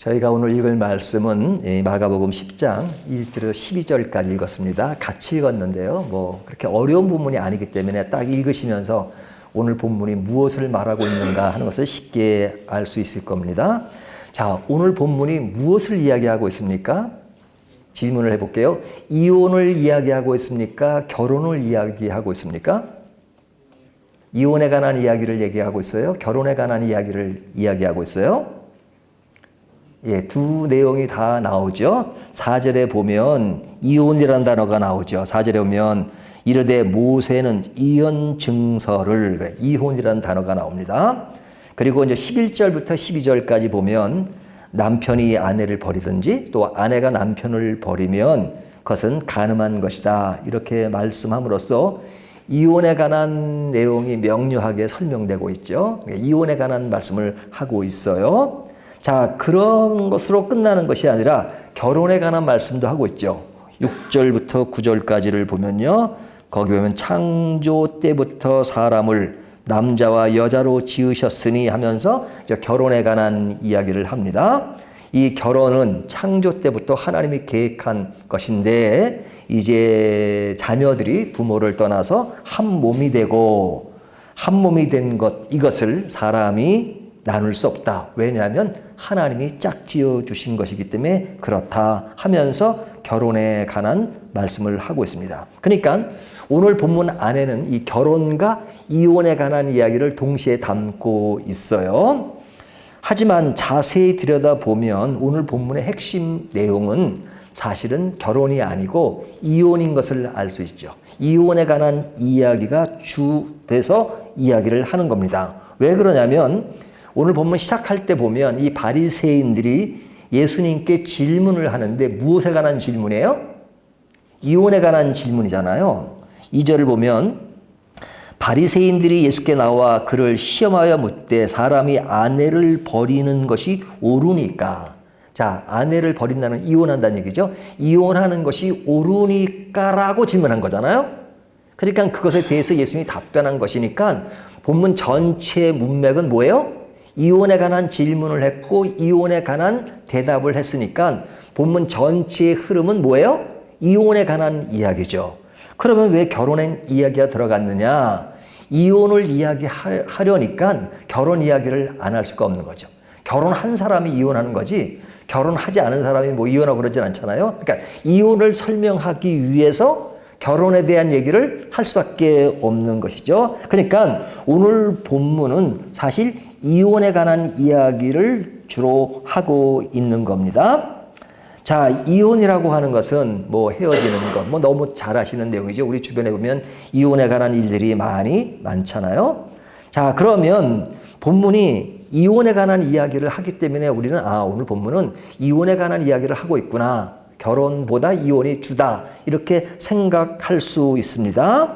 저희가 오늘 읽을 말씀은 마가복음 10장 1절에서 12절까지 읽었습니다. 같이 읽었는데요. 뭐 그렇게 어려운 본문이 아니기 때문에 딱 읽으시면서 오늘 본문이 무엇을 말하고 있는가 하는 것을 쉽게 알 수 있을 겁니다. 자, 오늘 본문이 무엇을 이야기하고 있습니까? 질문을 해볼게요. 이혼을 이야기하고 있습니까? 결혼을 이야기하고 있습니까? 이혼에 관한 이야기를 얘기하고 있어요? 결혼에 관한 이야기를 이야기하고 있어요? 예, 두 내용이 다 나오죠. 4절에 보면 이혼이라는 단어가 나오죠. 4절에 보면 이르되 모세는 이혼 증서를, 이혼이라는 단어가 나옵니다. 그리고 이제 11절부터 12절까지 보면 남편이 아내를 버리든지 또 아내가 남편을 버리면 그것은 간음한 것이다, 이렇게 말씀함으로써 이혼에 관한 내용이 명료하게 설명되고 있죠. 이혼에 관한 말씀을 하고 있어요. 자, 그런 것으로 끝나는 것이 아니라 결혼에 관한 말씀도 하고 있죠. 6절부터 9절까지를 보면요. 거기 보면 창조 때부터 사람을 남자와 여자로 지으셨으니 하면서 결혼에 관한 이야기를 합니다. 이 결혼은 창조 때부터 하나님이 계획한 것인데 이제 자녀들이 부모를 떠나서 한 몸이 되고, 한 몸이 된 것, 이것을 사람이 나눌 수 없다. 왜냐하면 하나님이 짝지어 주신 것이기 때문에 그렇다 하면서 결혼에 관한 말씀을 하고 있습니다. 그러니까 오늘 본문 안에는 이 결혼과 이혼에 관한 이야기를 동시에 담고 있어요. 하지만 자세히 들여다보면 오늘 본문의 핵심 내용은 사실은 결혼이 아니고 이혼인 것을 알 수 있죠. 이혼에 관한 이야기가 주돼서 이야기를 하는 겁니다. 왜 그러냐면 오늘 본문 시작할 때 보면 이 바리새인들이 예수님께 질문을 하는데 무엇에 관한 질문이에요? 이혼에 관한 질문이잖아요. 2절을 보면 바리새인들이 예수께 나와 그를 시험하여 묻되 사람이 아내를 버리는 것이 옳으니까. 자, 아내를 버린다는 이혼한다는 얘기죠. 이혼하는 것이 옳으니까라고 질문한 거잖아요. 그러니까 그것에 대해서 예수님이 답변한 것이니까 본문 전체의 문맥은 뭐예요? 이혼에 관한 질문을 했고 이혼에 관한 대답을 했으니까 본문 전체의 흐름은 뭐예요? 이혼에 관한 이야기죠. 그러면 왜 결혼의 이야기가 들어갔느냐? 이혼을 이야기하려니까 결혼 이야기를 안 할 수가 없는 거죠. 결혼한 사람이 이혼하는 거지 결혼하지 않은 사람이 뭐 이혼하고 그러진 않잖아요. 그러니까 이혼을 설명하기 위해서 결혼에 대한 얘기를 할 수밖에 없는 것이죠. 그러니까 오늘 본문은 사실 이혼에 관한 이야기를 주로 하고 있는 겁니다. 자, 이혼이라고 하는 것은 뭐 헤어지는 것, 뭐 너무 잘 아시는 내용이죠. 우리 주변에 보면 이혼에 관한 일들이 많잖아요. 자, 그러면 본문이 이혼에 관한 이야기를 하기 때문에 우리는 오늘 본문은 이혼에 관한 이야기를 하고 있구나. 결혼보다 이혼이 주다. 이렇게 생각할 수 있습니다.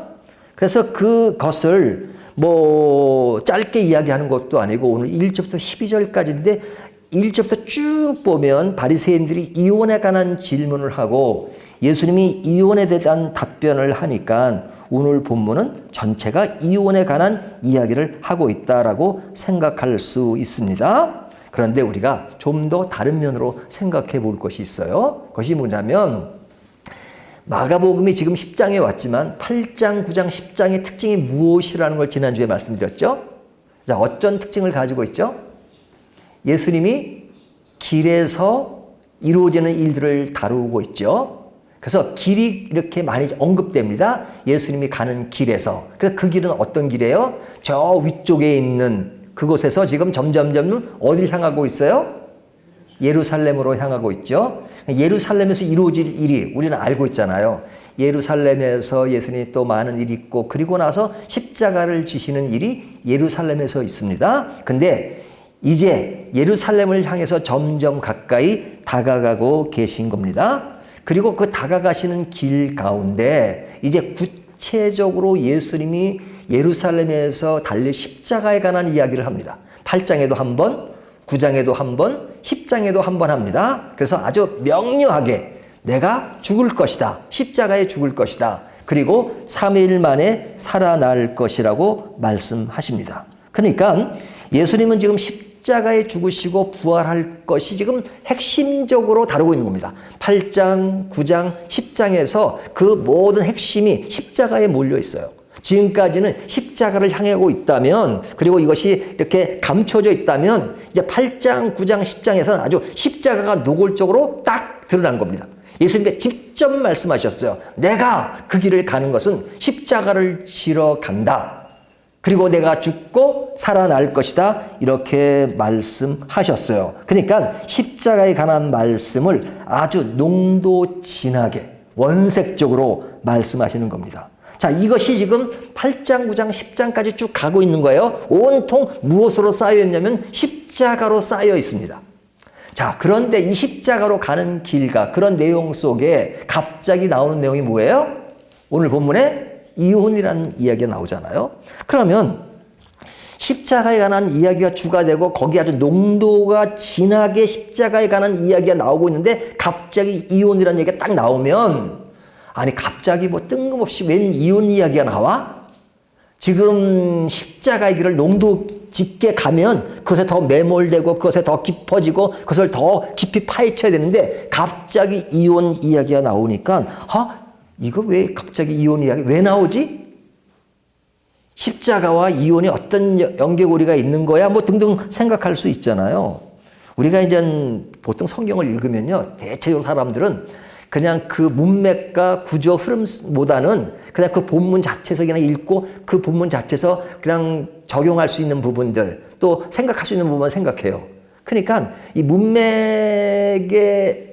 그래서 그것을 뭐 짧게 이야기하는 것도 아니고 오늘 1절부터 12절까지인데 1절부터 쭉 보면 바리새인들이 이혼에 관한 질문을 하고 예수님이 이혼에 대한 답변을 하니까 오늘 본문은 전체가 이혼에 관한 이야기를 하고 있다라고 생각할 수 있습니다. 그런데 우리가 좀 더 다른 면으로 생각해 볼 것이 있어요. 그것이 뭐냐면 마가복음이 지금 10장에 왔지만 8장, 9장, 10장의 특징이 무엇이라는 걸 지난주에 말씀드렸죠. 자, 어떤 특징을 가지고 있죠? 예수님이 길에서 이루어지는 일들을 다루고 있죠. 그래서 길이 이렇게 많이 언급됩니다. 예수님이 가는 길에서. 그래서 그 길은 어떤 길이에요? 저 위쪽에 있는 그곳에서 지금 점점 어디를 향하고 있어요? 예루살렘으로 향하고 있죠. 예루살렘에서 이루어질 일이 우리는 알고 있잖아요. 예루살렘에서 예수님이 또 많은 일이 있고 그리고 나서 십자가를 지시는 일이 예루살렘에서 있습니다. 근데 이제 예루살렘을 향해서 점점 가까이 다가가고 계신 겁니다. 그리고 그 다가가시는 길 가운데 이제 구체적으로 예수님이 예루살렘에서 달릴 십자가에 관한 이야기를 합니다. 8장에도 한 번, 9장에도 한 번, 10장에도 한 번 합니다. 그래서 아주 명료하게 내가 죽을 것이다. 십자가에 죽을 것이다. 그리고 3일 만에 살아날 것이라고 말씀하십니다. 그러니까 예수님은 지금 십자가에 죽으시고 부활할 것이 지금 핵심적으로 다루고 있는 겁니다. 8장, 9장, 10장에서 그 모든 핵심이 십자가에 몰려 있어요. 지금까지는 십자가를 향하고 있다면, 그리고 이것이 이렇게 감춰져 있다면, 이제 8장, 9장, 10장에서는 아주 십자가가 노골적으로 딱 드러난 겁니다. 예수님께서 직접 말씀하셨어요. 내가 그 길을 가는 것은 십자가를 지러 간다. 그리고 내가 죽고 살아날 것이다. 이렇게 말씀하셨어요. 그러니까 십자가에 관한 말씀을 아주 농도 진하게 원색적으로 말씀하시는 겁니다. 자, 이것이 지금 8장, 9장, 10장까지 쭉 가고 있는 거예요. 온통 무엇으로 쌓여 있냐면 십자가로 쌓여 있습니다. 자, 그런데 이 십자가로 가는 길과 그런 내용 속에 갑자기 나오는 내용이 뭐예요? 오늘 본문에 이혼이라는 이야기가 나오잖아요. 그러면 십자가에 관한 이야기가 주가 되고 거기 아주 농도가 진하게 십자가에 관한 이야기가 나오고 있는데 갑자기 이혼이라는 얘기가 딱 나오면, 아니 갑자기 뭐 뜬금없이 웬 이혼 이야기가 나와? 지금 십자가의 길을 농도 짙게 가면 그것에 더 매몰되고 그것에 더 깊어지고 그것을 더 깊이 파헤쳐야 되는데 갑자기 이혼 이야기가 나오니까 이거 왜 갑자기 이혼 이야기 왜 나오지? 십자가와 이혼이 어떤 연계고리가 있는 거야? 뭐 등등 생각할 수 있잖아요. 우리가 이제 보통 성경을 읽으면요, 대체로 사람들은 그냥 그 문맥과 구조 흐름보다는 그냥 그 본문 자체에서 그냥 읽고 그 본문 자체에서 그냥 적용할 수 있는 부분들, 또 생각할 수 있는 부분만 생각해요. 그러니까 이 문맥에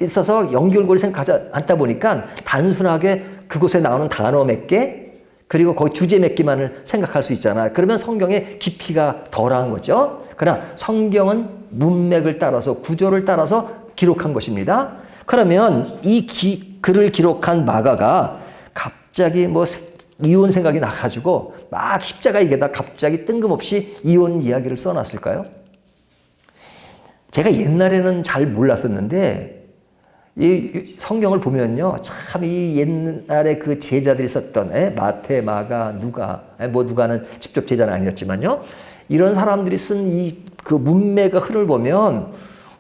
있어서 연결고리 생각하지 않다 보니까 단순하게 그곳에 나오는 단어 몇 개, 그리고 거기 주제 몇 개만을 생각할 수 있잖아요. 그러면 성경의 깊이가 덜한 거죠. 그러나 성경은 문맥을 따라서 구조를 따라서 기록한 것입니다. 그러면 이 글을 기록한 마가가 갑자기 뭐 이혼 생각이 나가지고 막 십자가 얘기에다 갑자기 뜬금없이 이혼 이야기를 써놨을까요? 제가 옛날에는 잘 몰랐었는데 이 성경을 보면요, 참 이 옛날에 그 제자들이 썼던 마태, 마가, 누가, 뭐 누가는 직접 제자는 아니었지만요, 이런 사람들이 쓴 이 그 문맥의 흐름을 보면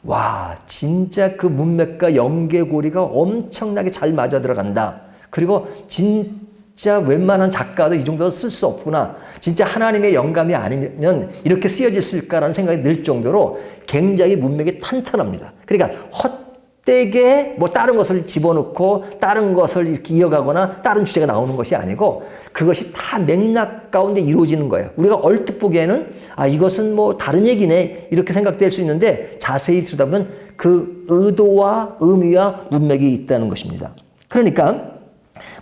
와, 진짜 그 문맥과 연계고리가 엄청나게 잘 맞아 들어간다. 그리고 진짜 웬만한 작가도 이 정도 쓸 수 없구나. 진짜 하나님의 영감이 아니면 이렇게 쓰여졌을까라는 생각이 들 정도로 굉장히 문맥이 탄탄합니다. 그러니까 헛되게 뭐 다른 것을 집어넣고 다른 것을 이렇게 이어가거나 다른 주제가 나오는 것이 아니고 그것이 다 맥락 가운데 이루어지는 거예요. 우리가 얼뜻 보기에는 이것은 뭐 다른 얘기네 이렇게 생각될 수 있는데 자세히 들여다보면 그 의도와 의미와 문맥이 있다는 것입니다. 그러니까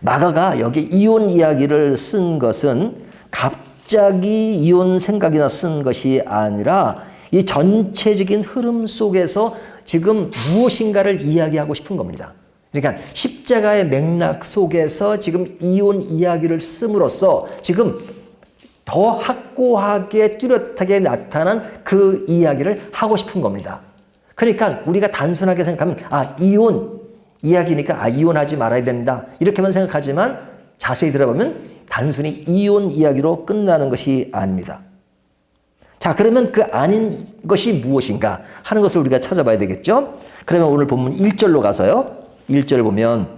마가가 여기 이혼 이야기를 쓴 것은 갑자기 이혼 생각이나 쓴 것이 아니라 이 전체적인 흐름 속에서 지금 무엇인가를 이야기하고 싶은 겁니다. 그러니까 십자가의 맥락 속에서 지금 이혼 이야기를 씀으로써 지금 더 확고하게 뚜렷하게 나타난 그 이야기를 하고 싶은 겁니다. 그러니까 우리가 단순하게 생각하면 이혼 이야기니까 이혼하지 말아야 된다 이렇게만 생각하지만 자세히 들어보면 단순히 이혼 이야기로 끝나는 것이 아닙니다. 자, 그러면 그 아닌 것이 무엇인가 하는 것을 우리가 찾아봐야 되겠죠. 그러면 오늘 본문 1절로 가서요, 1절을 보면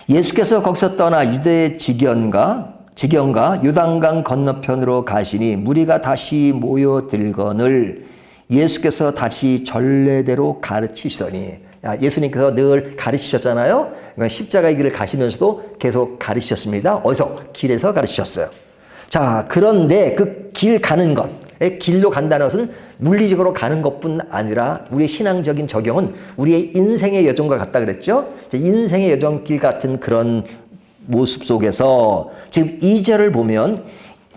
예수께서 거기서 떠나 유대 지경과 요단강 건너편으로 가시니 무리가 다시 모여들거늘 예수께서 다시 전례대로 가르치시더니, 예수님께서 늘 가르치셨잖아요. 그러니까 십자가의 길을 가시면서도 계속 가르치셨습니다. 어디서? 길에서 가르치셨어요. 자, 그런데 그 길 가는 것, 길로 간다는 것은 물리적으로 가는 것뿐 아니라 우리의 신앙적인 적용은 우리의 인생의 여정과 같다 그랬죠. 인생의 여정길 같은 그런 모습 속에서 지금 2절을 보면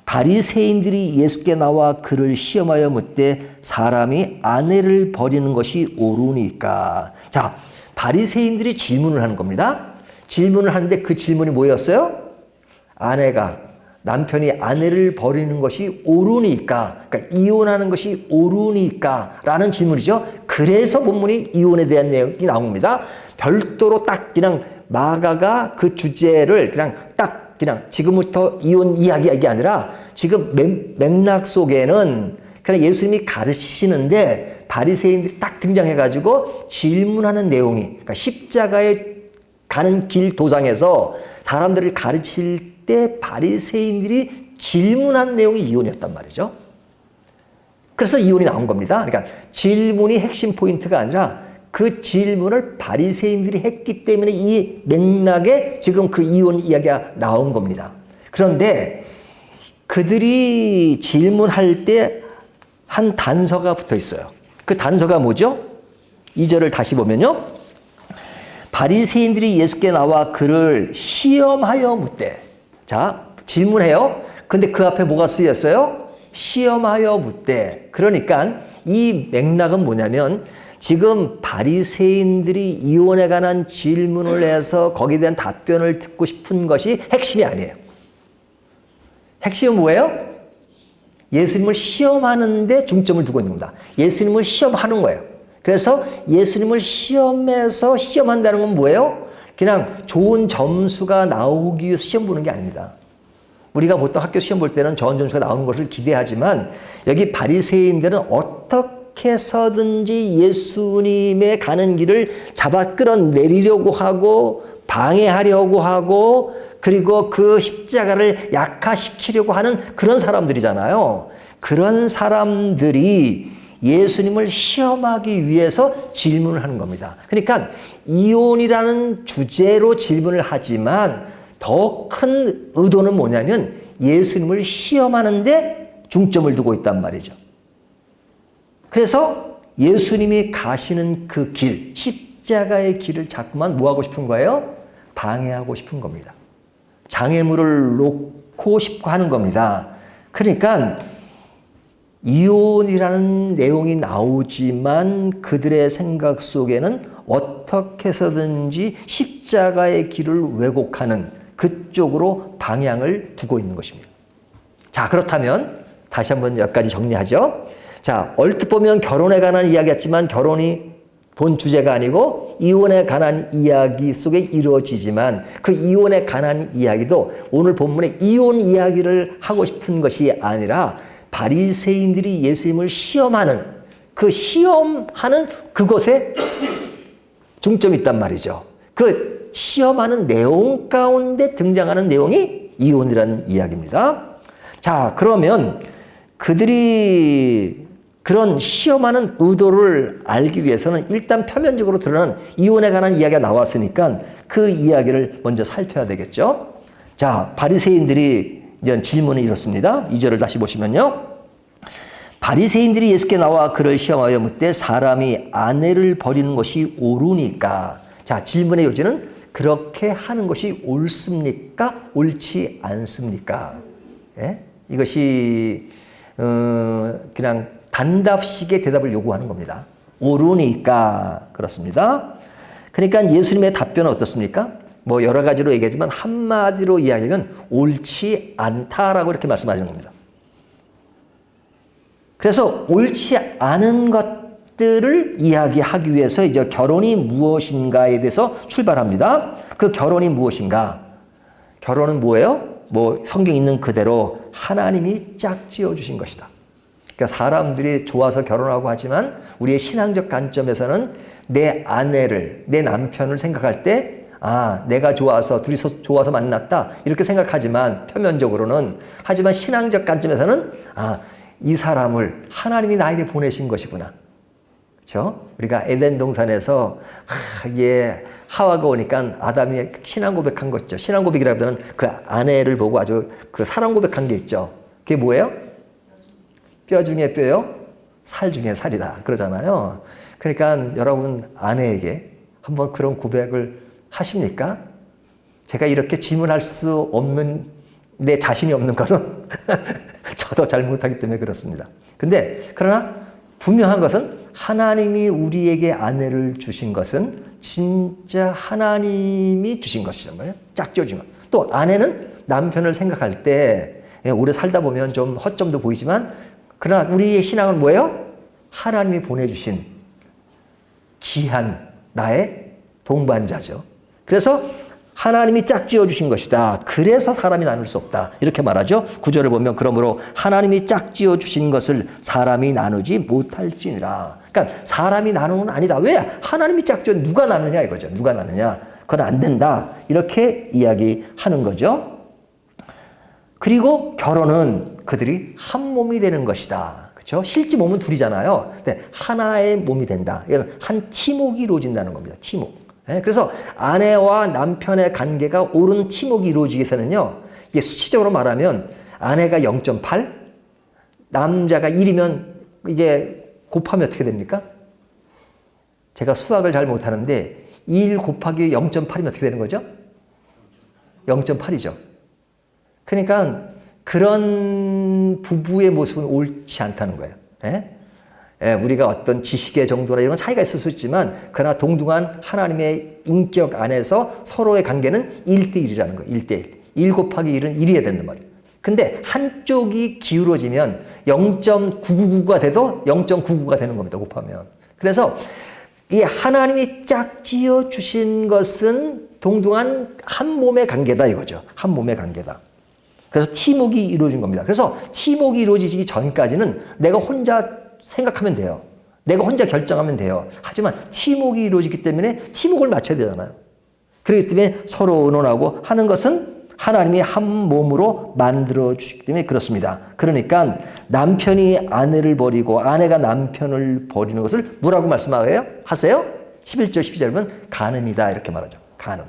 바리새인들이 예수께 나와 그를 시험하여 묻되 사람이 아내를 버리는 것이 옳으니까. 자, 바리새인들이 질문을 하는 겁니다. 질문을 하는데 그 질문이 뭐였어요? 남편이 아내를 버리는 것이 옳으니까, 그러니까 이혼하는 것이 옳으니까 라는 질문이죠. 그래서 본문이 이혼에 대한 내용이 나옵니다. 별도로 딱 그냥 마가가 그 주제를 그냥 지금부터 이혼 이야기가 아니라 지금 맥락 속에는 그러나 예수님이 가르치시는데 바리새인들이 딱 등장해가지고 질문하는 내용이, 그러니까 십자가에 가는 길 도상에서 사람들을 가르칠 때 바리새인들이 질문한 내용이 이혼이었단 말이죠. 그래서 이혼이 나온 겁니다. 그러니까 질문이 핵심 포인트가 아니라 그 질문을 바리새인들이 했기 때문에 이 맥락에 지금 그 이혼 이야기가 나온 겁니다. 그런데 그들이 질문할 때 한 단서가 붙어 있어요. 그 단서가 뭐죠? 2절을 다시 보면요. 바리새인들이 예수께 나와 그를 시험하여 묻되. 자, 질문해요. 근데 그 앞에 뭐가 쓰였어요? 시험하여 묻되. 그러니까 이 맥락은 뭐냐면 지금 바리새인들이 이혼에 관한 질문을 해서 거기에 대한 답변을 듣고 싶은 것이 핵심이 아니에요. 핵심은 뭐예요? 예수님을 시험하는 데 중점을 두고 있는 겁니다. 예수님을 시험하는 거예요. 그래서 예수님을 시험해서 시험한다는 건 뭐예요? 그냥 좋은 점수가 나오기 위해서 시험 보는 게 아닙니다. 우리가 보통 학교 시험 볼 때는 좋은 점수가 나오는 것을 기대하지만 여기 바리새인들은 어떻게 해서든지 예수님의 가는 길을 잡아 끌어내리려고 하고 방해하려고 하고 그리고 그 십자가를 약화시키려고 하는 그런 사람들이잖아요. 그런 사람들이 예수님을 시험하기 위해서 질문을 하는 겁니다. 그러니까 이혼이라는 주제로 질문을 하지만 더 큰 의도는 뭐냐면 예수님을 시험하는데 중점을 두고 있단 말이죠. 그래서 예수님이 가시는 그 길, 십자가의 길을 자꾸만 뭐 하고 싶은 거예요? 방해하고 싶은 겁니다. 장애물을 놓고 싶고 하는 겁니다. 그러니까 이혼이라는 내용이 나오지만 그들의 생각 속에는 어떻게 해서든지 십자가의 길을 왜곡하는 그쪽으로 방향을 두고 있는 것입니다. 자, 그렇다면 다시 한번 여기까지 정리하죠. 자, 얼핏 보면 결혼에 관한 이야기였지만 결혼이 본 주제가 아니고 이혼에 관한 이야기 속에 이루어지지만 그 이혼에 관한 이야기도 오늘 본문에 이혼 이야기를 하고 싶은 것이 아니라 바리새인들이 예수님을 시험하는 그 시험하는 그것에 중점이 있단 말이죠. 그 시험하는 내용 가운데 등장하는 내용이 이혼이라는 이야기입니다. 자, 그러면 그들이 그런 시험하는 의도를 알기 위해서는 일단 표면적으로 드러난 이혼에 관한 이야기가 나왔으니까 그 이야기를 먼저 살펴야 되겠죠. 자, 바리새인들이 이제 질문이 이렇습니다. 2절을 다시 보시면요. 바리새인들이 예수께 나와 그를 시험하여 묻되 사람이 아내를 버리는 것이 옳으니까. 자, 질문의 요지는 그렇게 하는 것이 옳습니까? 옳지 않습니까? 예? 이것이 그냥 단답식의 대답을 요구하는 겁니다. 옳으니까 그렇습니다. 그러니까 예수님의 답변은 어떻습니까? 뭐 여러 가지로 얘기하지만 한마디로 이야기하면 옳지 않다라고 이렇게 말씀하시는 겁니다. 그래서 옳지 않은 것들을 이야기하기 위해서 이제 결혼이 무엇인가에 대해서 출발합니다. 그 결혼이 무엇인가? 결혼은 뭐예요? 뭐 성경에 있는 그대로 하나님이 짝지어 주신 것이다. 그러니까 사람들이 좋아서 결혼하고 하지만 우리의 신앙적 관점에서는 내 아내를, 내 남편을 생각할 때 아, 내가 좋아서 둘이서 좋아서 만났다 이렇게 생각하지만 표면적으로는 하지만 신앙적 관점에서는 아, 이 사람을 하나님이 나에게 보내신 것이구나. 그렇죠? 우리가 에덴 동산에서 하와가 오니까 아담이 신앙 고백한 거 있죠. 신앙 고백이라기보다는 그 아내를 보고 아주 그 사랑 고백한 게 있죠. 그게 뭐예요? 뼈 중에 뼈요, 살 중에 살이다. 그러잖아요. 그러니까 여러분 아내에게 한번 그런 고백을 하십니까? 제가 이렇게 질문할 수 없는 내 자신이 없는 거는 저도 잘 못하기 때문에 그렇습니다. 근데 그러나 분명한 것은 하나님이 우리에게 아내를 주신 것은 진짜 하나님이 주신 것이란 말이에요. 짝지어준 것. 또 아내는 남편을 생각할 때 오래 살다 보면 좀 허점도 보이지만 그러나 우리의 신앙은 뭐예요? 하나님이 보내주신 귀한 나의 동반자죠. 그래서 하나님이 짝지어 주신 것이다. 그래서 사람이 나눌 수 없다. 이렇게 말하죠. 구절을 보면 그러므로 하나님이 짝지어 주신 것을 사람이 나누지 못할지니라. 그러니까 사람이 나누는 건 아니다. 왜? 하나님이 짝지어 누가 나누냐 이거죠. 누가 나누냐. 그건 안 된다. 이렇게 이야기하는 거죠. 그리고 결혼은 그들이 한 몸이 되는 것이다. 그렇죠? 실제 몸은 둘이잖아요. 근데 하나의 몸이 된다. 이건 한 팀웍이 이루어진다는 겁니다. 팀웍. 그래서 아내와 남편의 관계가 옳은 팀웍이 이루어지기 위해서는요. 이게 수치적으로 말하면 아내가 0.8, 남자가 1이면 이게 곱하면 어떻게 됩니까? 제가 수학을 잘 못하는데 1 곱하기 0.8이면 어떻게 되는 거죠? 0.8이죠. 그러니까 그런 부부의 모습은 옳지 않다는 거예요. 우리가 어떤 지식의 정도나 이런 차이가 있을 수 있지만 그러나 동등한 하나님의 인격 안에서 서로의 관계는 1대1이라는 거예요. 1대1. 1 곱하기 1은 1이어야 된단 말이에요. 근데 한쪽이 기울어지면 0.999가 돼도 0.99가 되는 겁니다. 곱하면. 그래서 이 하나님이 짝지어 주신 것은 동등한 한 몸의 관계다 이거죠. 한 몸의 관계다. 그래서 팀웍이 이루어진 겁니다. 그래서 팀웍이 이루어지기 전까지는 내가 혼자 생각하면 돼요. 내가 혼자 결정하면 돼요. 하지만 팀웍이 이루어지기 때문에 팀웍을 맞춰야 되잖아요. 그렇기 때문에 서로 의논하고 하는 것은 하나님이 한 몸으로 만들어 주시기 때문에 그렇습니다. 그러니까 남편이 아내를 버리고 아내가 남편을 버리는 것을 뭐라고 말씀하세요? 11절 12절은 간음이다 이렇게 말하죠. 간음.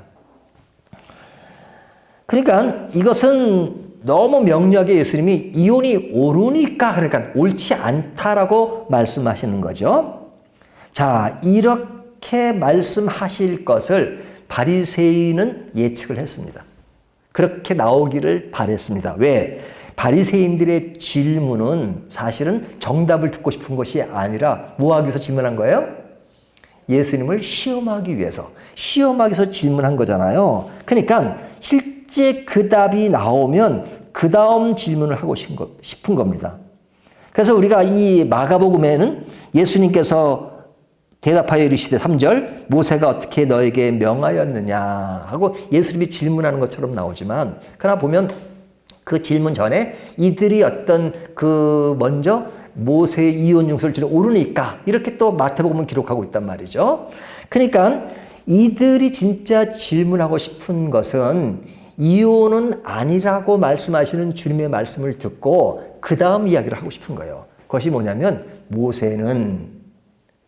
그러니까 이것은 너무 명료하게 예수님이 이혼이 옳으니까 그러니까 옳지 않다라고 말씀하시는 거죠. 자, 이렇게 말씀하실 것을 바리새인은 예측을 했습니다. 그렇게 나오기를 바랬습니다. 왜? 바리새인들의 질문은 사실은 정답을 듣고 싶은 것이 아니라 뭐 하기 위해서 질문한 거예요? 예수님을 시험하기 위해서 질문한 거잖아요. 그러니까 실제 그 답이 나오면 그 다음 질문을 하고 싶은 겁니다. 그래서 우리가 이 마가복음에는 예수님께서 대답하여 이르시되 3절 모세가 어떻게 너에게 명하였느냐 하고 예수님이 질문하는 것처럼 나오지만 그러나 보면 그 질문 전에 이들이 어떤 먼저 모세의 이혼 융설을 오르니까 이렇게 또 마태복음은 기록하고 있단 말이죠. 그러니까 이들이 진짜 질문하고 싶은 것은 이혼은 아니라고 말씀하시는 주님의 말씀을 듣고 그 다음 이야기를 하고 싶은 거예요. 그것이 뭐냐면 모세는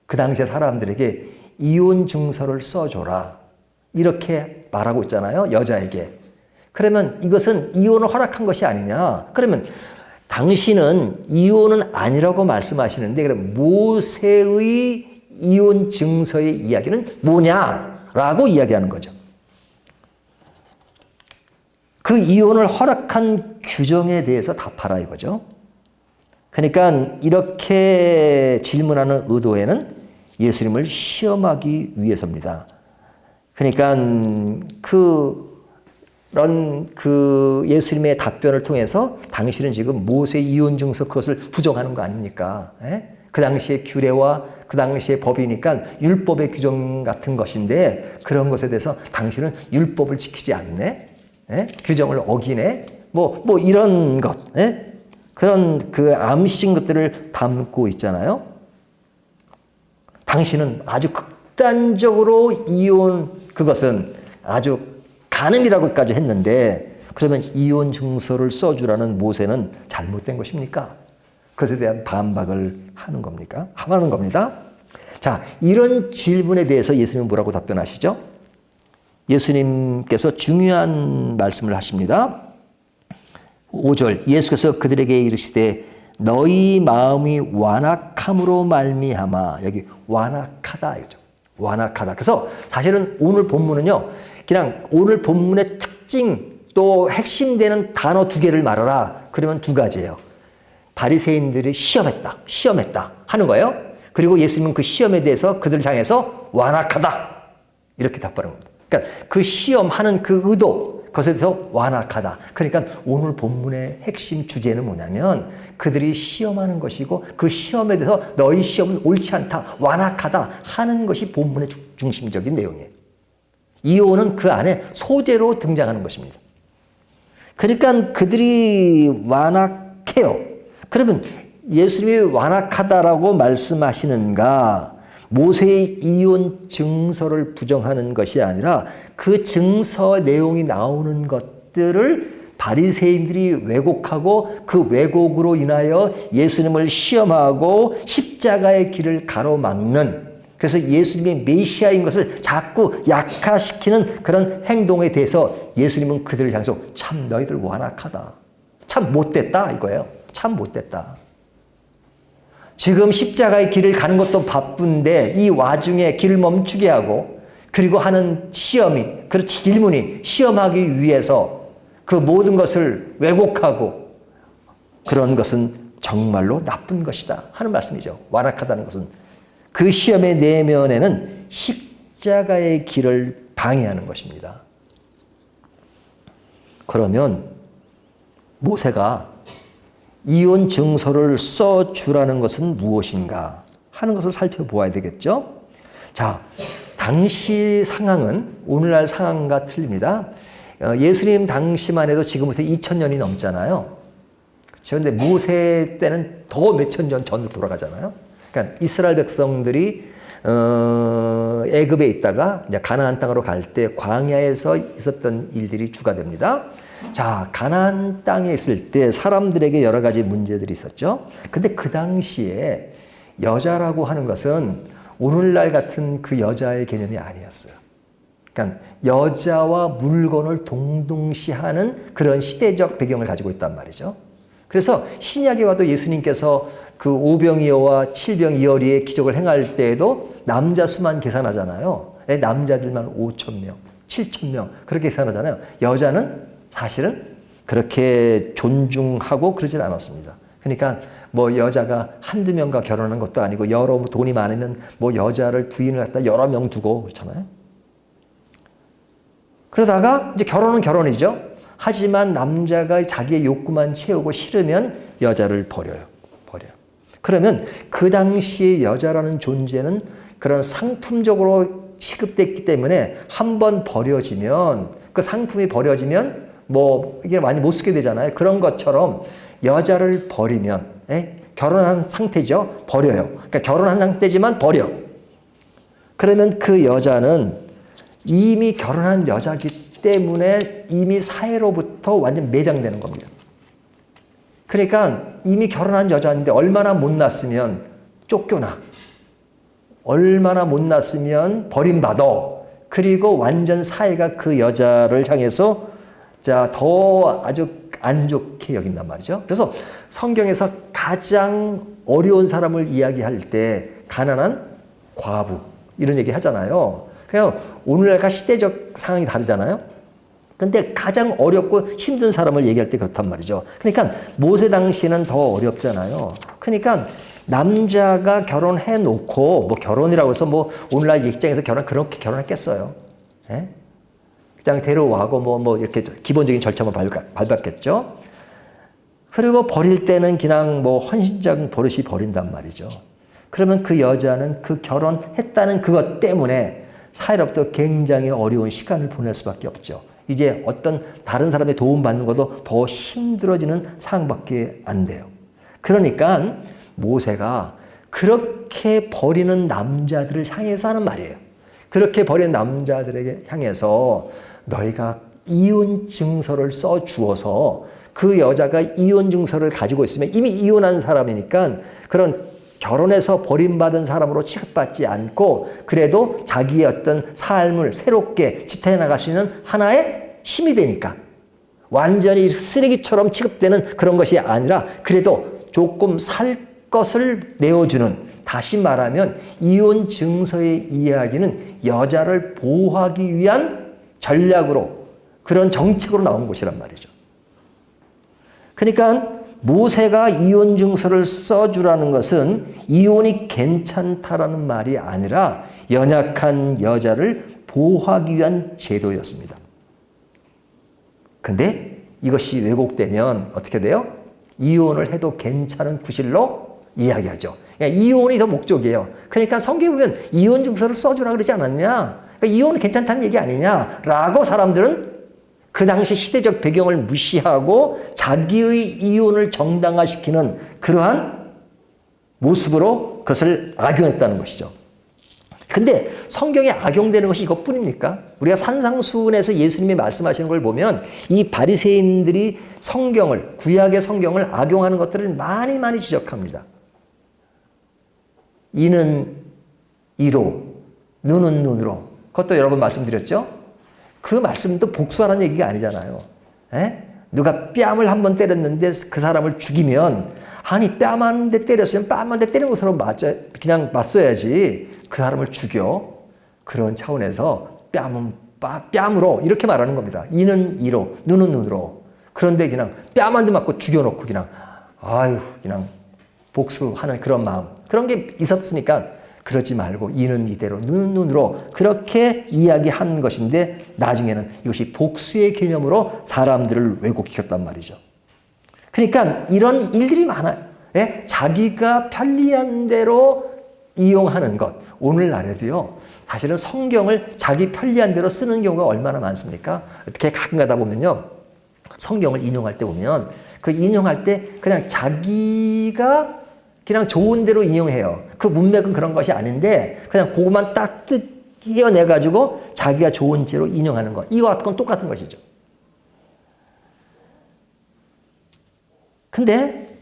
그 당시에 사람들에게 이혼 증서를 써줘라 이렇게 말하고 있잖아요. 여자에게. 그러면 이것은 이혼을 허락한 것이 아니냐. 그러면 당신은 이혼은 아니라고 말씀하시는데 그럼 모세의 이혼 증서의 이야기는 뭐냐라고 이야기하는 거죠. 그 이혼을 허락한 규정에 대해서 답하라 이거죠. 그러니까 이렇게 질문하는 의도에는 예수님을 시험하기 위해서입니다. 그러니까 그런 예수님의 답변을 통해서 당신은 지금 모세 이혼 증서 그것을 부정하는 거 아닙니까? 그 당시의 규례와 그 당시의 법이니까 율법의 규정 같은 것인데 그런 것에 대해서 당신은 율법을 지키지 않네? 규정을 어기네? 뭐 이런 것, 그런 암시인 것들을 담고 있잖아요. 당신은 아주 극단적으로 이혼 그것은 아주 간음이라고까지 했는데 그러면 이혼 증서를 써주라는 모세는 잘못된 것입니까? 그것에 대한 반박을 하는 겁니까? 하는 겁니다. 자, 이런 질문에 대해서 예수님은 뭐라고 답변하시죠? 예수님께서 중요한 말씀을 하십니다. 5절 예수께서 그들에게 이르시되 너희 마음이 완악함으로 말미암아 여기 완악하다 이거죠. 완악하다. 그래서 사실은 오늘 본문은요. 그냥 오늘 본문의 특징 또 핵심되는 단어 2개를 말하라. 그러면 2가지예요. 바리새인들이 시험했다 하는 거예요. 그리고 예수님은 그 시험에 대해서 그들을 향해서 완악하다 이렇게 답하는 겁니다. 그러니까 그 시험하는 그 의도 그것에 대해서 완악하다. 그러니까 오늘 본문의 핵심 주제는 뭐냐면 그들이 시험하는 것이고 그 시험에 대해서 너희 시험은 옳지 않다. 완악하다 하는 것이 본문의 중심적인 내용이에요. 이혼은 그 안에 소재로 등장하는 것입니다. 그러니까 그들이 완악해요. 그러면 예수님이 완악하다라고 말씀하시는가? 모세의 이혼 증서를 부정하는 것이 아니라 그 증서 내용이 나오는 것들을 바리새인들이 왜곡하고 그 왜곡으로 인하여 예수님을 시험하고 십자가의 길을 가로막는, 그래서 예수님이 메시아인 것을 자꾸 약화시키는 그런 행동에 대해서 예수님은 그들을 향해서 참 너희들 완악하다, 참 못됐다 이거예요. 참 못됐다. 지금 십자가의 길을 가는 것도 바쁜데 이 와중에 길을 멈추게 하고, 그리고 하는 시험이, 그렇지, 질문이 시험하기 위해서 그 모든 것을 왜곡하고, 그런 것은 정말로 나쁜 것이다 하는 말씀이죠. 완악하다는 것은 그 시험의 내면에는 십자가의 길을 방해하는 것입니다. 그러면 모세가 이혼 증서를 써주라는 것은 무엇인가 하는 것을 살펴보아야 되겠죠. 자, 당시 상황은 오늘날 상황과 틀립니다. 예수님 당시만 해도 지금부터 2000년이 넘잖아요. 그렇죠? 근데 모세 때는 더 몇천 년 전으로 돌아가잖아요. 그러니까 이스라엘 백성들이 애굽에 있다가 이제 가나안 땅으로 갈 때 광야에서 있었던 일들이 주가 됩니다. 자, 가나안 땅에 있을 때 사람들에게 여러 가지 문제들이 있었죠. 근데 그 당시에 여자라고 하는 것은 오늘날 같은 그 여자의 개념이 아니었어요. 그러니까 여자와 물건을 동등시하는 그런 시대적 배경을 가지고 있단 말이죠. 그래서 신약에 와도 예수님께서 그 오병이어와 칠병이어리의 기적을 행할 때에도 남자 수만 계산하잖아요. 남자들만 5,000명, 7,000명 그렇게 계산하잖아요. 여자는 사실은 그렇게 존중하고 그러진 않았습니다. 그러니까 뭐 여자가 한두 명과 결혼한 것도 아니고 여러 돈이 많으면 뭐 여자를 부인을 갖다 여러 명 두고 그렇잖아요. 그러다가 이제 결혼은 결혼이죠. 하지만 남자가 자기의 욕구만 채우고 싫으면 여자를 버려요. 그러면 그 당시의 여자라는 존재는 그런 상품적으로 취급됐기 때문에 한번 버려지면, 그 상품이 버려지면 뭐 이게 많이 못 쓰게 되잖아요. 그런 것처럼 여자를 버리면, 결혼한 상태죠. 버려요. 그러니까 결혼한 상태지만 버려. 그러면 그 여자는 이미 결혼한 여자기 때문에 이미 사회로부터 완전 매장되는 겁니다. 그러니까 이미 결혼한 여자인데 얼마나 못났으면 쫓겨나, 얼마나 못났으면 버림받아. 그리고 완전 사회가 그 여자를 향해서 더 아주 안 좋게 여긴단 말이죠. 그래서 성경에서 가장 어려운 사람을 이야기할 때 가난한 과부 이런 얘기 하잖아요. 그냥 오늘날과 시대적 상황이 다르잖아요. 근데 가장 어렵고 힘든 사람을 얘기할 때 그렇단 말이죠. 그러니까 모세 당시에는 더 어렵잖아요. 그러니까 남자가 결혼해 놓고, 뭐 결혼이라고 해서 뭐 오늘날 입장에서 그렇게 결혼했겠어요. 그냥 데려와고 뭐 이렇게 기본적인 절차만 밟았겠죠. 그리고 버릴 때는 그냥 뭐 헌신적인 버릇이 버린단 말이죠. 그러면 그 여자는 그 결혼했다는 그것 때문에 사회로부터 굉장히 어려운 시간을 보낼 수밖에 없죠. 이제 어떤 다른 사람의 도움 받는 것도 더 힘들어지는 상황밖에 안 돼요. 그러니까 모세가 그렇게 버리는 남자들을 향해서 하는 말이에요. 그렇게 버리는 남자들에게 향해서 너희가 이혼 증서를 써 주어서 그 여자가 이혼 증서를 가지고 있으면 이미 이혼한 사람이니까 그런 결혼해서 버림받은 사람으로 취급받지 않고 그래도 자기의 어떤 삶을 새롭게 지탱해 나갈 수 있는 하나의 힘이 되니까, 완전히 쓰레기처럼 취급되는 그런 것이 아니라 그래도 조금 살 것을 내어주는, 다시 말하면 이혼 증서의 이야기는 여자를 보호하기 위한 전략으로, 그런 정책으로 나온 것이란 말이죠. 그러니까 모세가 이혼 증서를 써주라는 것은 이혼이 괜찮다라는 말이 아니라 연약한 여자를 보호하기 위한 제도였습니다. 근데 이것이 왜곡되면 어떻게 돼요? 이혼을 해도 괜찮은 구실로 이야기하죠. 그러니까 이혼이 더 목적이에요. 그러니까 성경에 보면 이혼 증서를 써주라 그러지 않았냐? 그러니까 이혼은 괜찮다는 얘기 아니냐라고 사람들은 그 당시 시대적 배경을 무시하고 자기의 이혼을 정당화시키는 그러한 모습으로 그것을 악용했다는 것이죠. 근데 성경에 악용되는 것이 이것뿐입니까? 우리가 산상수훈에서 예수님이 말씀하시는 걸 보면 이 바리새인들이 성경을, 구약의 성경을 악용하는 것들을 많이 많이 지적합니다. 이는 이로, 눈은 눈으로. 그것도 여러 번 말씀드렸죠? 그 말씀도 복수하라는 얘기가 아니잖아요. 에? 누가 뺨을 한번 때렸는데 그 사람을 죽이면 아니 뺨 한 대 때렸으면 뺨 한 대 때린 것으로 그냥 맞서야지 그 사람을 죽여. 그런 차원에서 뺨으로 이렇게 말하는 겁니다. 이는 이로, 눈은 눈으로. 그런데 그냥 뺨 한 대 맞고 죽여놓고 그냥 아유 그냥 복수하는 그런 마음. 그런 게 있었으니까 그러지 말고 이는 이대로 눈은 눈으로 그렇게 이야기한 것인데 나중에는 이것이 복수의 개념으로 사람들을 왜곡시켰단 말이죠. 그러니까 이런 일들이 많아요. 예? 자기가 편리한 대로 이용하는 것. 오늘날에도요. 사실은 성경을 자기 편리한 대로 쓰는 경우가 얼마나 많습니까? 어떻게 가끔 가다 보면요. 성경을 인용할 때 보면 그 인용할 때 그냥 자기가 그냥 좋은 대로 인용해요. 그 문맥은 그런 것이 아닌데 그냥 그것만 딱 띄어내가지고 자기가 좋은 대로 인용하는 것. 이거 같은 건 똑같은 것이죠. 근데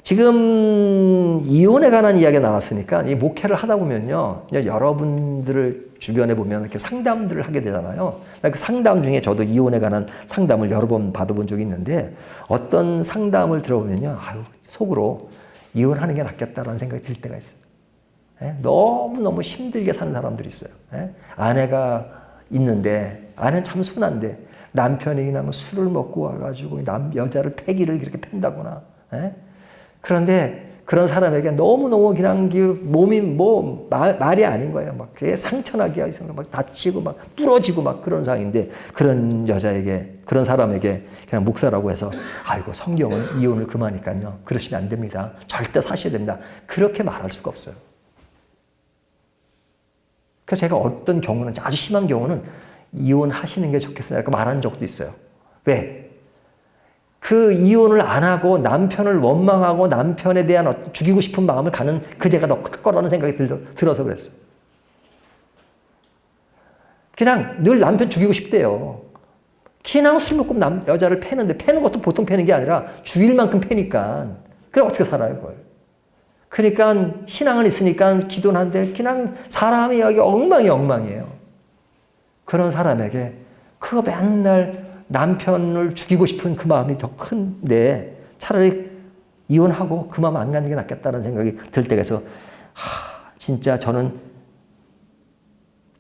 지금 이혼에 관한 이야기가 나왔으니까 이 목회를 하다 보면요. 여러분들을 주변에 보면 이렇게 상담들을 하게 되잖아요. 그 상담 중에 저도 이혼에 관한 상담을 여러 번 받아본 적이 있는데 어떤 상담을 들어보면요. 아유, 속으로 이혼하는 게 낫겠다라는 생각이 들 때가 있어요. 예? 너무너무 힘들게 사는 사람들이 있어요. 예? 아내가 있는데 아내는 참 순한데 남편이 그냥 술을 먹고 와가지고 여자를 패기를 그렇게 팬다거나 예? 그런데 그런 사람에게 너무너무 그냥 몸이 말이 아닌 거예요. 막 상처나게 하고 막 다치고 막 부러지고 막 그런 상황인데 그런 여자에게 그런 사람에게 그냥 목사라고 해서 아이고 성경은 이혼을 금하니까요. 그러시면 안 됩니다. 절대 사셔야 됩니다. 그렇게 말할 수가 없어요. 그래서 제가 어떤 경우는 아주 심한 경우는 이혼하시는 게 좋겠어요. 이렇게 말한 적도 있어요. 왜? 그 이혼을 안 하고 남편을 원망하고 남편에 대한 죽이고 싶은 마음을 가는 그 죄가 더 클 거라는 생각이 들어서 그랬어요. 그냥 늘 남편 죽이고 싶대요. 그냥 술 먹고 여자를 패는데 패는 것도 보통 패는 게 아니라 죽일 만큼 패니까. 그럼 어떻게 살아요, 그걸. 그러니까 신앙은 있으니까 기도는 하는데 그냥 사람이 여기 엉망이에요. 그런 사람에게 그거 맨날 남편을 죽이고 싶은 그 마음이 더 큰데 차라리 이혼하고 그 마음 안 갖는 게 낫겠다는 생각이 들 때가 있어. 진짜 저는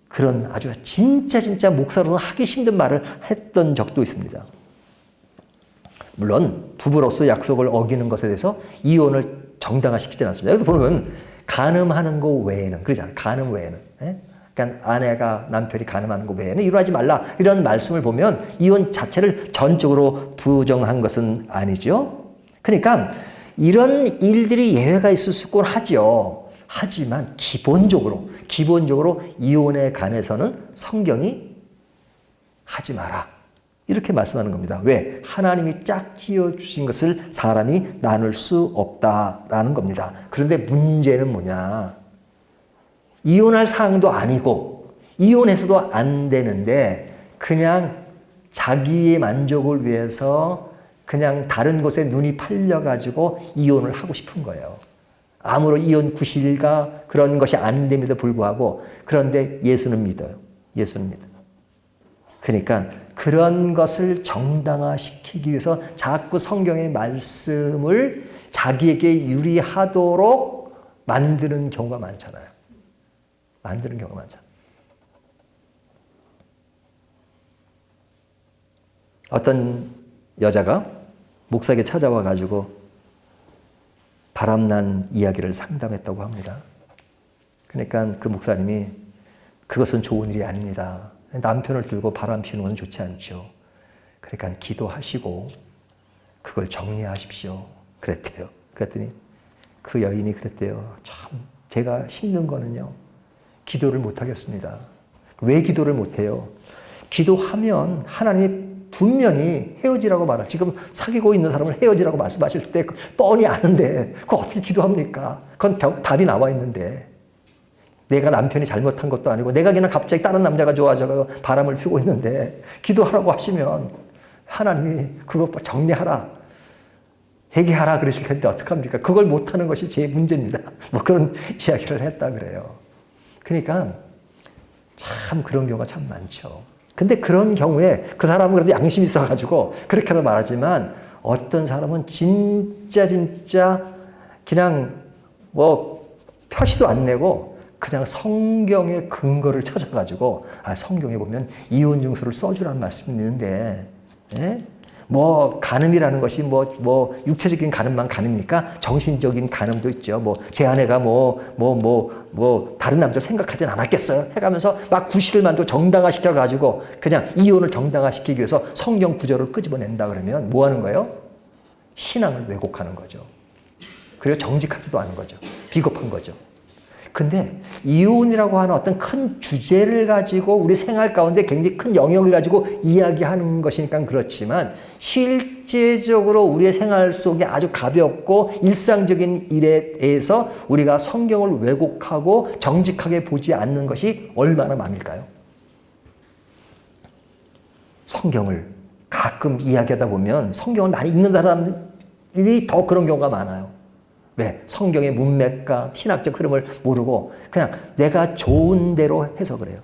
그런 아주 진짜 목사로서 하기 힘든 말을 했던 적도 있습니다. 물론 부부로서 약속을 어기는 것에 대해서 이혼을 정당화시키지 않습니다. 여기 보면 간음하는 거 외에는 그러잖아요. 간음 외에는. 예? 그러니까 아내가 남편이 간음하는 거 외에는 이혼하지 말라 이런 말씀을 보면 이혼 자체를 전적으로 부정한 것은 아니죠. 그러니까 이런 일들이 예외가 있을 수 있곤 하죠. 하지만 기본적으로 이혼에 관해서는 성경이 하지 마라 이렇게 말씀하는 겁니다. 왜? 하나님이 짝지어 주신 것을 사람이 나눌 수 없다라는 겁니다. 그런데 문제는 뭐냐? 이혼할 사항도 아니고 이혼해서도 안 되는데 그냥 자기의 만족을 위해서 그냥 다른 곳에 눈이 팔려가지고 이혼을 하고 싶은 거예요. 아무런 이혼 구실과 그런 것이 안 됨에도 불구하고 그런데 예수는 믿어요. 예수는 믿어요. 그러니까 그런 것을 정당화시키기 위해서 자꾸 성경의 말씀을 자기에게 유리하도록 만드는 경우가 많잖아요. 만드는 경우가 많잖아요. 어떤 여자가 목사에게 찾아와 가지고 바람난 이야기를 상담했다고 합니다. 그러니까 그 목사님이 그것은 좋은 일이 아닙니다. 남편을 들고 바람 피우는 건 좋지 않죠. 그러니까 기도하시고 그걸 정리하십시오. 그랬대요. 그랬더니 그 여인이 그랬대요. 참 제가 힘든 거는요. 기도를 못 하겠습니다. 왜 기도를 못해요? 기도하면 하나님이 분명히 헤어지라고 말할, 지금 사귀고 있는 사람을 헤어지라고 말씀하실 때 뻔히 아는데 그거 어떻게 기도합니까? 그건 답이 나와 있는데. 내가 남편이 잘못한 것도 아니고 내가 그냥 갑자기 다른 남자가 좋아져서 바람을 피우고 있는데 기도하라고 하시면 하나님이 그거 정리하라, 회개하라 그러실 텐데 어떡합니까? 그걸 못하는 것이 제 문제입니다. 뭐 그런 이야기를 했다 그래요. 그러니까 참 그런 경우가 참 많죠. 근데 그런 경우에 그 사람은 그래도 양심이 있어가지고 그렇게도 말하지만 어떤 사람은 진짜 그냥 뭐 표시도 안 내고 그냥 성경의 근거를 찾아가지고 성경에 보면 이혼 증서를 써주라는 말씀이 있는데 뭐 간음이라는 것이 뭐 육체적인 간음만 간음입니까? 정신적인 간음도 있죠. 뭐 제 아내가 다른 남자 생각하진 않았겠어요? 해가면서 막 구실을 만들고 정당화시켜 가지고 그냥 이혼을 정당화시키기 위해서 성경 구절을 끄집어낸다 그러면 뭐 하는 거예요? 신앙을 왜곡하는 거죠. 그리고 정직하지도 않은 거죠. 비겁한 거죠. 근데 이혼이라고 하는 어떤 큰 주제를 가지고 우리 생활 가운데 굉장히 큰 영역을 가지고 이야기하는 것이니까 그렇지만 실제적으로 우리의 생활 속에 아주 가볍고 일상적인 일에 대해서 우리가 성경을 왜곡하고 정직하게 보지 않는 것이 얼마나 많을까요? 성경을 가끔 이야기하다 보면 성경을 많이 읽는 사람들이 더 그런 경우가 많아요. 왜? 성경의 문맥과 신학적 흐름을 모르고 그냥 내가 좋은 대로 해석을 해요.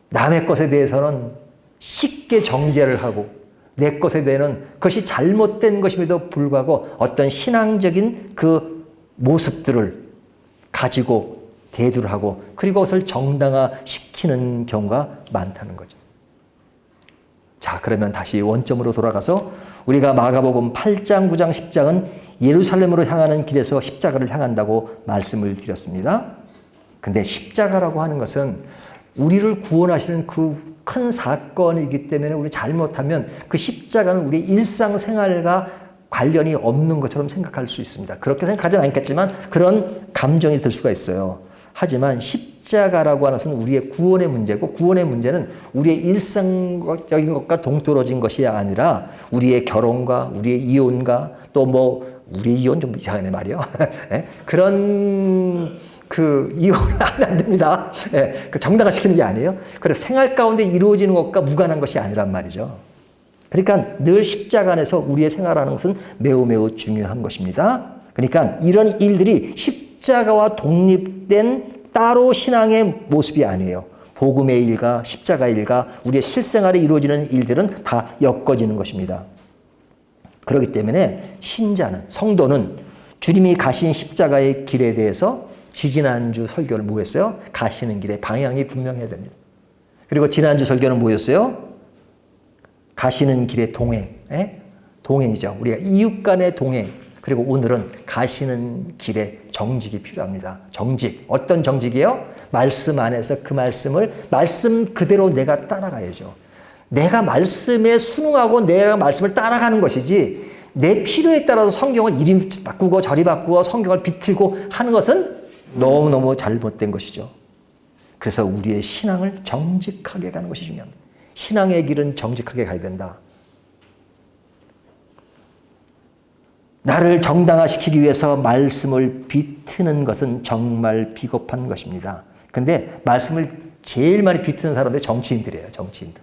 남의 것에 대해서는 쉽게 정죄를 하고 내 것에 대해서는 그것이 잘못된 것임에도 불구하고 어떤 신앙적인 그 모습들을 가지고 대두를 하고 그리고 그것을 정당화시키는 경우가 많다는 거죠. 자, 그러면 다시 원점으로 돌아가서 우리가 마가복음 8장, 9장, 10장은 예루살렘으로 향하는 길에서 십자가를 향한다고 말씀을 드렸습니다. 근데 십자가라고 하는 것은 우리를 구원하시는 그 큰 사건이기 때문에 우리 잘못하면 그 십자가는 우리 일상생활과 관련이 없는 것처럼 생각할 수 있습니다. 그렇게 생각하지는 않겠지만 그런 감정이 들 수가 있어요. 하지만 십자가라고 하는 것은 우리의 구원의 문제고 구원의 문제는 우리의 일상적인 것과 동떨어진 것이 아니라 우리의 결혼과 우리의 이혼과 또 뭐 우리의 이혼 좀 이상하네 말이요. 그런 그 이혼을 하면 안 됩니다. 그 정당화시키는 게 아니에요. 그래서 생활 가운데 이루어지는 것과 무관한 것이 아니란 말이죠. 그러니까 늘 십자가 안에서 우리의 생활하는 것은 매우 중요한 것입니다. 그러니까 이런 일들이 십자가와 독립된 따로 신앙의 모습이 아니에요. 복음의 일과 십자가의 일과 우리의 실생활에 이루어지는 일들은 다 엮어지는 것입니다. 그렇기 때문에 신자는, 성도는 주님이 가신 십자가의 길에 대해서 지지난주 설교를 뭐 했어요? 가시는 길에 방향이 분명해야 됩니다. 그리고 지난주 설교는 뭐였어요? 가시는 길의 동행. 동행이죠. 우리가 이웃 간의 동행. 그리고 오늘은 가시는 길에 정직이 필요합니다. 정직. 어떤 정직이에요? 말씀 안에서 그 말씀을 말씀 그대로 내가 따라가야죠. 내가 말씀에 순응하고 내가 말씀을 따라가는 것이지 내 필요에 따라서 성경을 이리 바꾸고 저리 바꾸고 성경을 비틀고 하는 것은 너무너무 잘못된 것이죠. 그래서 우리의 신앙을 정직하게 가는 것이 중요합니다. 신앙의 길은 정직하게 가야 된다. 나를 정당화시키기 위해서 말씀을 비트는 것은 정말 비겁한 것입니다. 근데 말씀을 제일 많이 비트는 사람들이 정치인들이에요. 정치인들.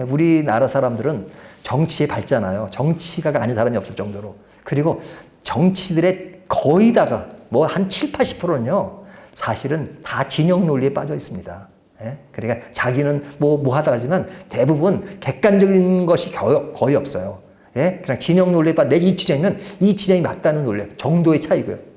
우리나라 사람들은 정치에 밝잖아요. 정치가 아닌 사람이 없을 정도로. 그리고 정치들의 거의 다가 뭐 한 7, 80%는요. 사실은 다 진영 논리에 빠져 있습니다. 그러니까 자기는 뭐 하다 하지만 대부분 객관적인 것이 거의 없어요. 그냥 진영 논리에 빠져 내 이 진영이면 이 진영이 맞다는 논리 정도의 차이고요.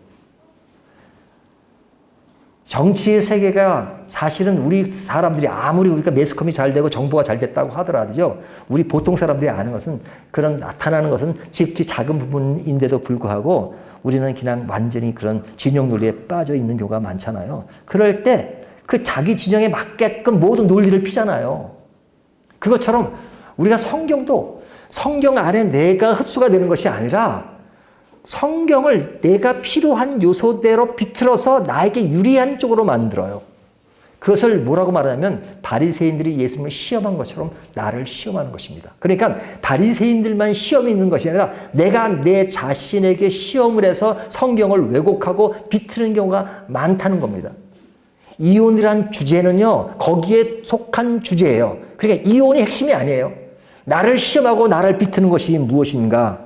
정치의 세계가 사실은 우리 사람들이 아무리 우리가 매스컴이 잘 되고 정보가 잘 됐다고 하더라도요. 우리 보통 사람들이 아는 것은 그런 나타나는 것은 지극히 작은 부분인데도 불구하고 우리는 그냥 완전히 그런 진영 논리에 빠져 있는 경우가 많잖아요. 그럴 때 그 자기 진영에 맞게끔 모든 논리를 피잖아요. 그것처럼 우리가 성경도 성경 안에 내가 흡수가 되는 것이 아니라 성경을 내가 필요한 요소대로 비틀어서 나에게 유리한 쪽으로 만들어요. 그것을 뭐라고 말하냐면 바리새인들이 예수님을 시험한 것처럼 나를 시험하는 것입니다. 그러니까 바리새인들만 시험이 있는 것이 아니라 내가 내 자신에게 시험을 해서 성경을 왜곡하고 비트는 경우가 많다는 겁니다. 이혼이란 주제는요, 거기에 속한 주제예요. 그러니까 이혼이 핵심이 아니에요. 나를 시험하고 나를 비트는 것이 무엇인가?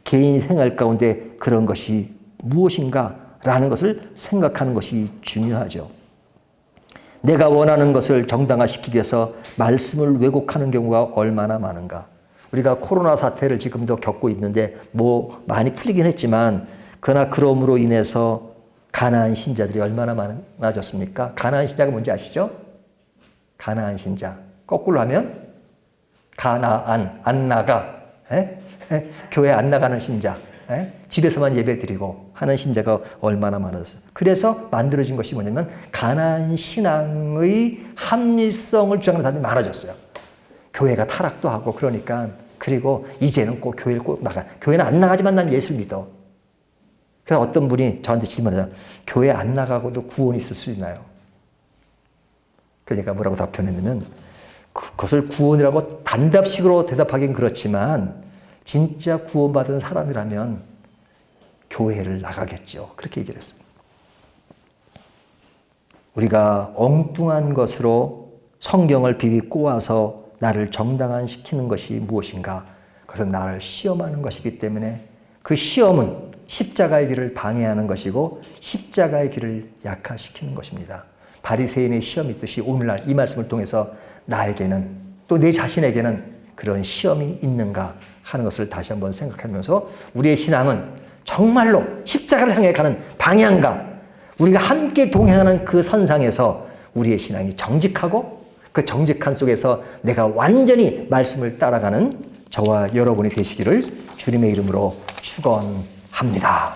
개인 생활 가운데 그런 것이 무엇인가? 라는 것을 생각하는 것이 중요하죠. 내가 원하는 것을 정당화시키기 위해서 말씀을 왜곡하는 경우가 얼마나 많은가? 우리가 코로나 사태를 지금도 겪고 있는데 뭐 많이 풀리긴 했지만 그러나 그럼으로 인해서 가나안 신자들이 얼마나 많아졌습니까? 가나안 신자가 뭔지 아시죠? 가나안 신자. 거꾸로 하면 가나안, 안 나가. 교회 안 나가는 신자. 집에서만 예배 드리고 하는 신자가 얼마나 많았어요. 그래서 만들어진 것이 뭐냐면 가나안 신앙의 합리성을 주장하는 사람이 많아졌어요. 교회가 타락도 하고 그러니까 그리고 이제는 꼭 교회를 꼭 나가. 교회는 안 나가지만 난 예수를 믿어. 그래서 어떤 분이 저한테 질문하잖아요. 교회 안 나가고도 구원이 있을 수 있나요? 그래서 제가 뭐라고 답변했냐면 그것을 구원이라고 단답식으로 대답하긴 그렇지만 진짜 구원받은 사람이라면 교회를 나가겠죠. 그렇게 얘기를 했어요. 우리가 엉뚱한 것으로 성경을 비비 꼬아서 나를 정당화시키는 것이 무엇인가? 그것은 나를 시험하는 것이기 때문에 그 시험은 십자가의 길을 방해하는 것이고 십자가의 길을 약화시키는 것입니다. 바리새인의 시험이 있듯이 오늘날 이 말씀을 통해서 나에게는 또 내 자신에게는 그런 시험이 있는가 하는 것을 다시 한번 생각하면서 우리의 신앙은 정말로 십자가를 향해 가는 방향과 우리가 함께 동행하는 그 선상에서 우리의 신앙이 정직하고 그 정직한 속에서 내가 완전히 말씀을 따라가는 저와 여러분이 되시기를 주님의 이름으로 축원합니다.